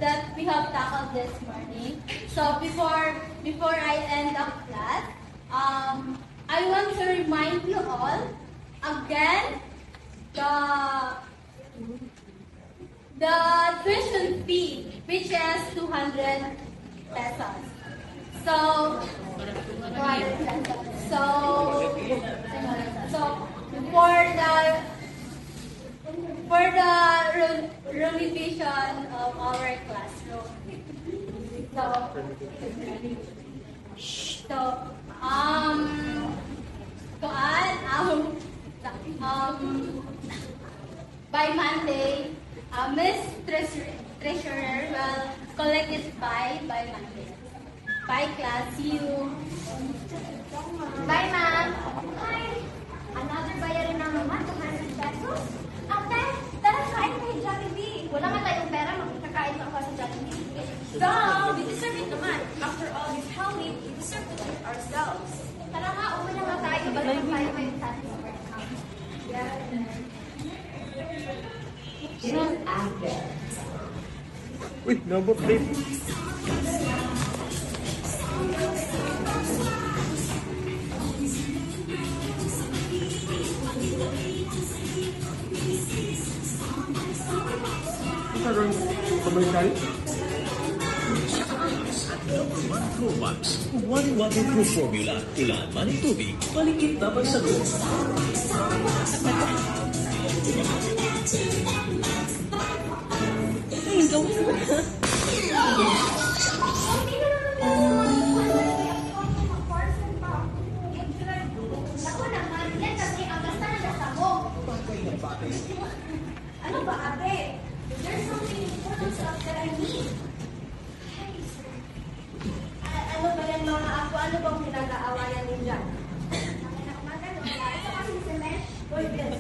that we have tackled this morning. So before I end up class, I want to remind you all again the tuition fee, which is 200 pesos. So, 200 pesos. So for the revision of our classroom. By Monday, Miss Treasurer will collect it by Monday. Bye class, see you. Bye, ma'am. Hi. Another bayarin na naman, 200 pesos. Ate, tara kain tayo Jollibee. Wala nga tayong pera, makikakain lang ako sa Jollibee. Dong, we deserve it naman. After all this helping, we deserve to treat ourselves. Tara nga, umuwi na nga tayo. Balik na tayo ngayon sa ating work. Just after. Uy, number plate. Commercial? Promax, one waterproof formula. Ilan man ang tubig, paligid na magsagot. Ako naman, yan kasi ang basta na nasa mo. Ano ba, ate? There's something important that I need. Ano ba yan mga ako? Ano bang pinag-aawayan din dyan? Uy, yes.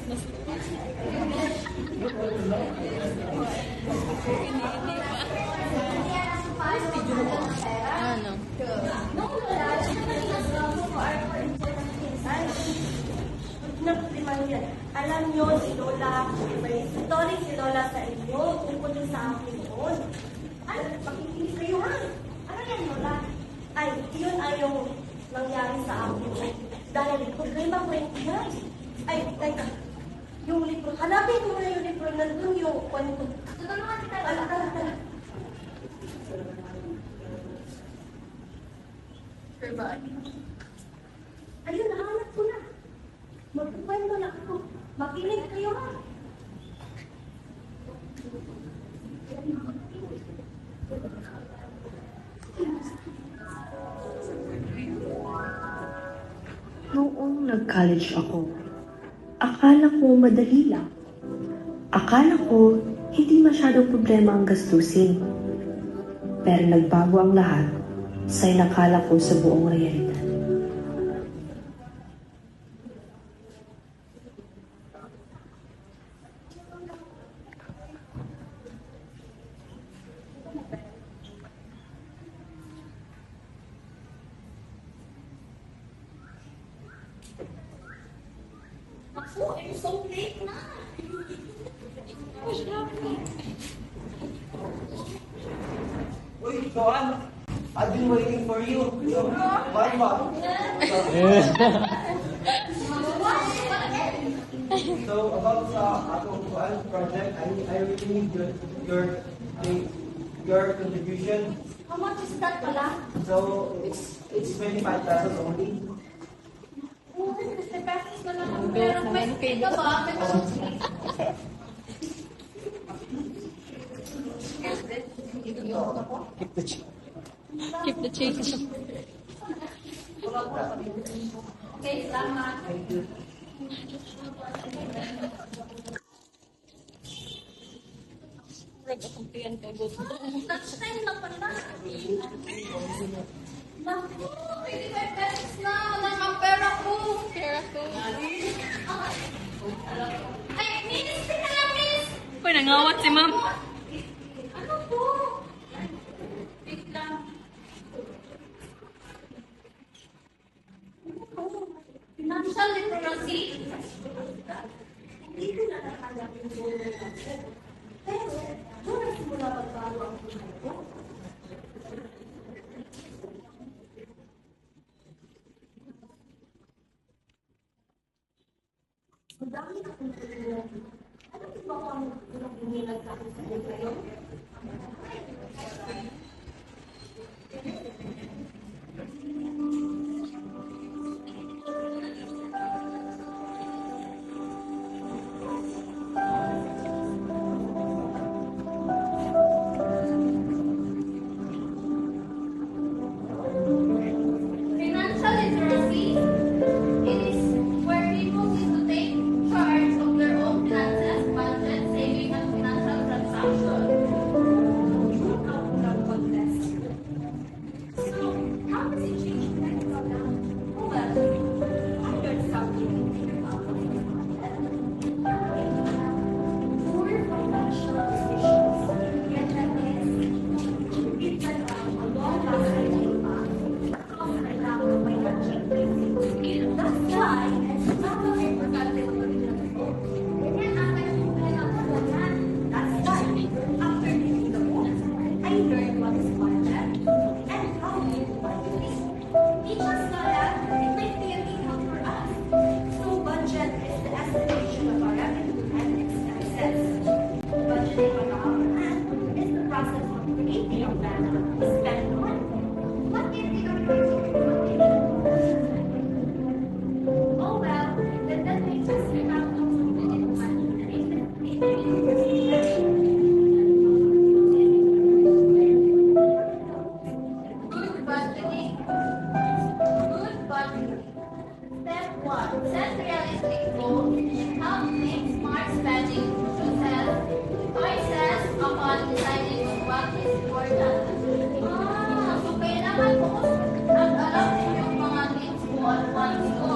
Alam nyo, si Lola, may story si Lola sa inyo tungkol sa akin noon. Ay, makikinig kayo ha. Ano yan, Lola? Ay, yun ay yung nangyari sa akin. Dahil problema ko yan. Ay, teka. Yung libro, hanapin mo na yung libro, nandun yung kwento. Tutulungan kita. Tara. Ayun, nahanap ko na. Magkukwento na ako. Makinig kayo ha. Noong nag-college ako, akala ko madali lang. Akala ko hindi masyadong problema ang gastusin. Pero nagbago ang lahat sa inakala ko sa buong realidad. Ako, I'm so late na. Uy, Joan, I've been waiting for you. Bye, Ma. So, about sa atong Joan project, I really need your contribution. How much is that pala? So, it's 25 pesos only. Oh, 50 pesos na lang ang pera. May speed ka ba? May Keep the change. Okay, salamat. Thank you. Touch time na pala. Naku, 25 pesos na. Wala ang pera ko. Ay, miss, tika lang, miss. Uy, nangawat si ma'am. Ano po? Wait lang. Financial literacy. Hindi ko na nakalap yung buong natin. Pero, doon nagsimula magbago ang buhay. ang hinilag sa akin sa kayo. Financial literacy, it is where people need to take charge of their own finances, budget, saving, and financial transactions. So, how does it change the next program? Oh, well, I learned something about Poor financial decisions get the best. Minsan ang long lasting impact of kailangan may budget. That's why, kapag importante ang pagkakataon, Ganyan ang kailangan. that's why, after reading the book, I learned what is budget and how to budget. Teach us, Lola. It might be a big help for us. So budget is the estimation of our revenue and expenses. Budgeting on the other hand is the process of creating a plan to spend money. What if we don't know what we need? Oh well, then that makes us account of something Good budgeting. Good budgeting. Step 1. Set realistic goals. Help make smart spending choices upon deciding on what is important. So kailangan po ang alam ninyong mga needs mo at wants mo.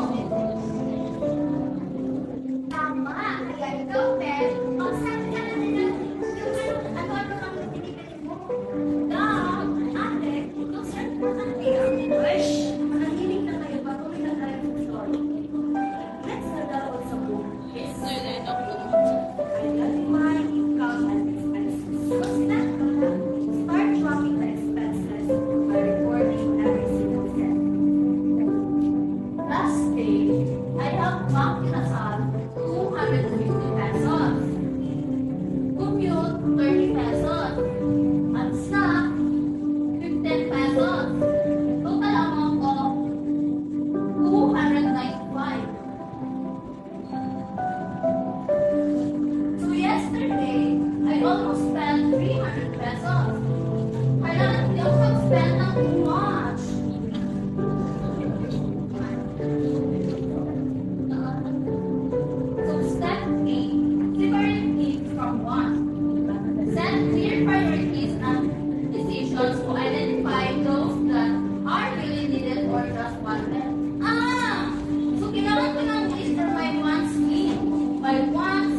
Tama. Kaya ikaw, Ben, magsabi ka na nila yung ano ang pinipili mo. Ate, concerned mo ka na. Wish, manahimik na kayo bago may nagkaroon ng story. Let's nagkaroon sa book. Identify income and expenses. What's that, Lola? Start tracking the expenses by recording every single cent. Last day, I have Mang Kinasal 250 pesos. Compute 30 pesos. At snack 15 pesos. Total amount of 295. So yesterday, I almost spent 300 pesos. Kailangan hindi ako mag-spend ng too much. So step 3, separate needs from wants. Set clear priorities and decisions to identify those that are really needed or just wanted. So kailangan ko ng list for my wants need. My wants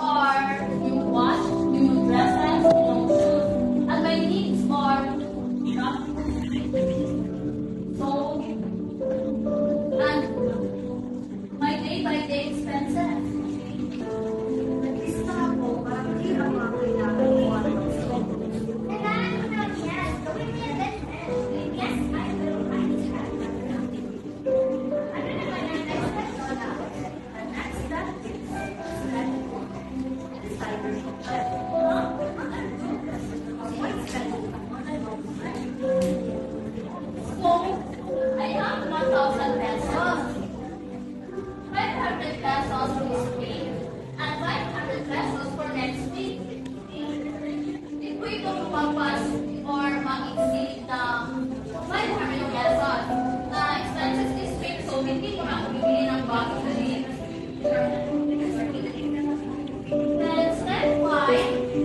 are new watch, new dresses, new shoes. And my needs are so and my day-by-day expenses. Naglista ako para clear ang mga kailangan mo at mag-stop. Kailangan ko na yan. Gawin mo yan, Ben. Yes, I will. I can. Ano naman ang next step, Lola? The next step is decide your budget. Avoid spending unknown money. So, I have 1,000 pesos. 500 pesos this week and 500 pesos for next week. If we don't lumabas or mag-exceed ng 500 pesos na expenses this week, so hindi ko na ako bibili ng bagong damit. Then step 5,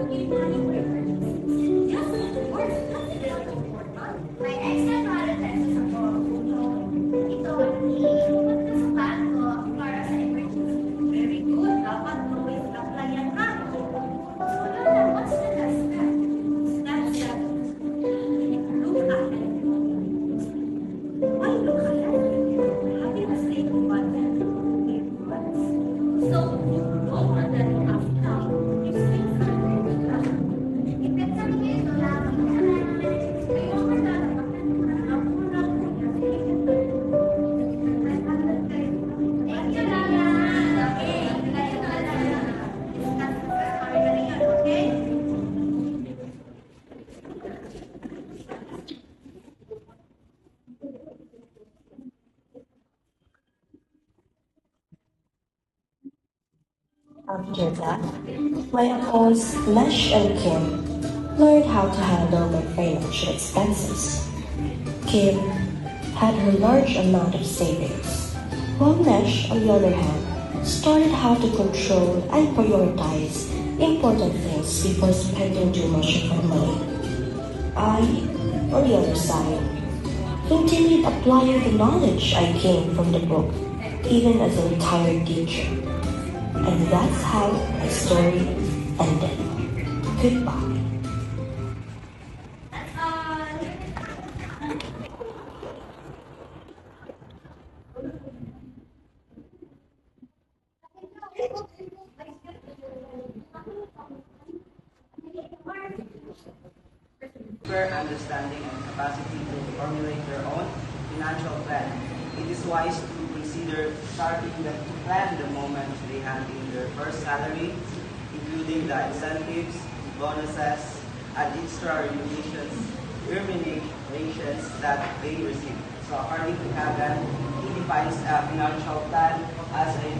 Yes, of course. Consider it important. May extra 200 pesos ako. Ito, sapat ko para sa emergency. Very good. Dapat always applyan ha. So, Lola, what's the next step? Step 7. Look ahead. Why look ahead? Having a stable budget. So, you know what that after. It's still something to do. Depende sa mga ito lang. Kayo ang maglalabas. Ako na po niya. Thank you, Lala. Okay. Thank you, Lala. Discuss kami na rin yan, okay? After that, my uncles Mesh and Kim learned how to handle their financial expenses. Kim had her large amount of savings, while Mesh, on the other hand, started how to control and prioritize important things before spending too much of her money. I, on the other side, continued applying the knowledge I gained from the book, even as a retired teacher. And that's how my story ended. Goodbye. Clear understanding and capacity to formulate their own financial plan. It is wise to consider starting the plan the moment they hand in their first salary, including the incentives, bonuses, and extra remunerations that they receive. So according to Hagan, he defines a financial plan as a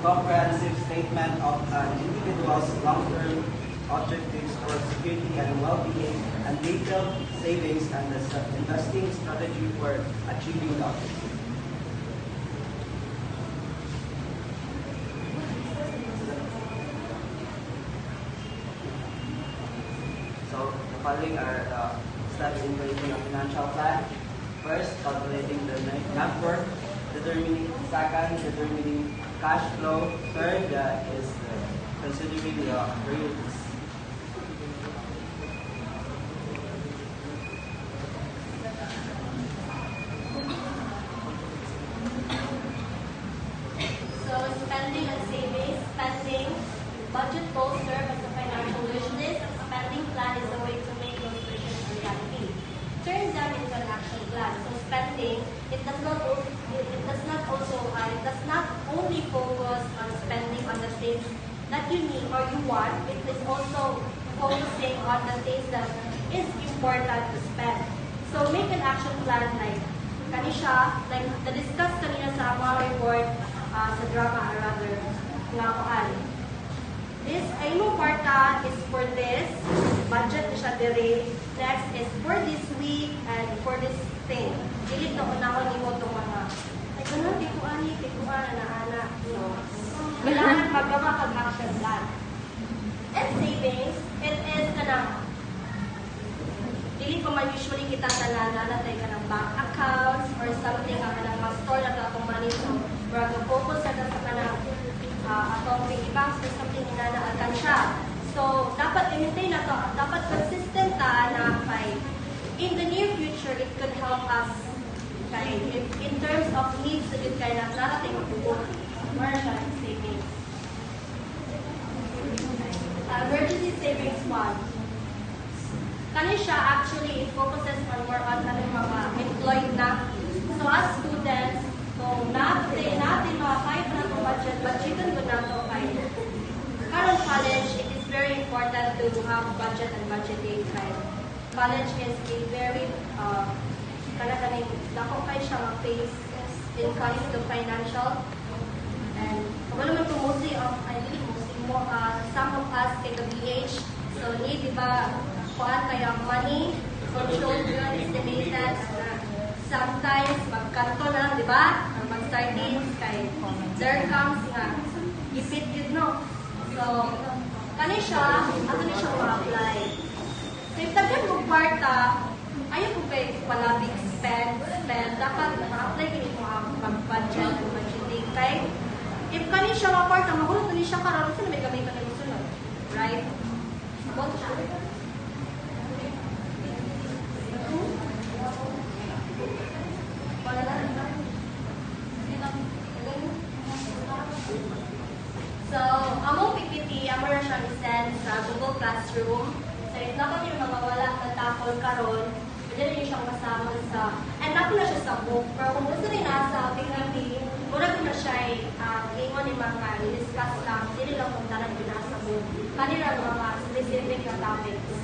comprehensive statement of an individual's long-term objectives for security and well-being, and detailed savings and the investing strategy for achieving the objectives. So the following are the steps in creating a financial plan. First, calculating the net worth. Second, determining cash flow. Third, is considering the priorities. So, spending and savings, spending, budget goals serve as a financial wish list. A spending plan is a way to make those wishes a reality. Turn them into an action plan. So, spending, it does not only focus on spending on the things that you need or you want. It is also focusing on the things that is important to spend. So, make an action plan like kanisha, like the discussed kanina sa mga report sa drama or rather nga kuan. This ay mo kwarta is for this budget na siya dire. Next is for this week and for this thing. Dili to unahon nimo tong mga ay ganun tikuan na ana no. Kailangan magawa kag action plan. And savings, it is kanang dili pa man usually kita tanana na tayo ka ng bank accounts or something ang kanang mag-store na ka kung money. So, we're focus na sa kanang atong piggy banks or something na naakan siya. So, dapat i-maintain na to. Dapat consistent na kay in the near future, it could help us kay in terms of needs na kay na narating magbubuo. More siya savings. Emergency savings fund. Kani siya actually it focuses on more on kanang mga employed na. So as students, kung natin mga kahit na itong budgetan ko na ito kay current college, it is very important to have budget and budgeting kay college is a very kanang dako kay siya ma-face in comes to financial and wala man to mostly I believe mostly more some of us kay the BH so need diba kuan kaya money control yun estimated sometimes magkanto na di ba or mag-sardines kay there comes nga ipit yun no so Kani siya, ano ni siya ma-apply. So, if tagyan mo kwarta, ayaw ko kay wala big spend, dapat ma-apply kini mo ang mag-budget o budgeting. Kay, if kani siya ma-kwarta, mahulog na siya karon sa may gamitan ng sunod. Right? About siya. So, among PPT, amo na siya i-send sa Google Classroom. So, if na kami mga wala na takol karon, pwede rin siyang kasama sa, and napo na siya sa book. Pero kung gusto rin nasa PPT, muna ko na siya ingon ni mga i-discuss lang, hindi lang kung tanan yun nasa book. Kanila mga specific na topics.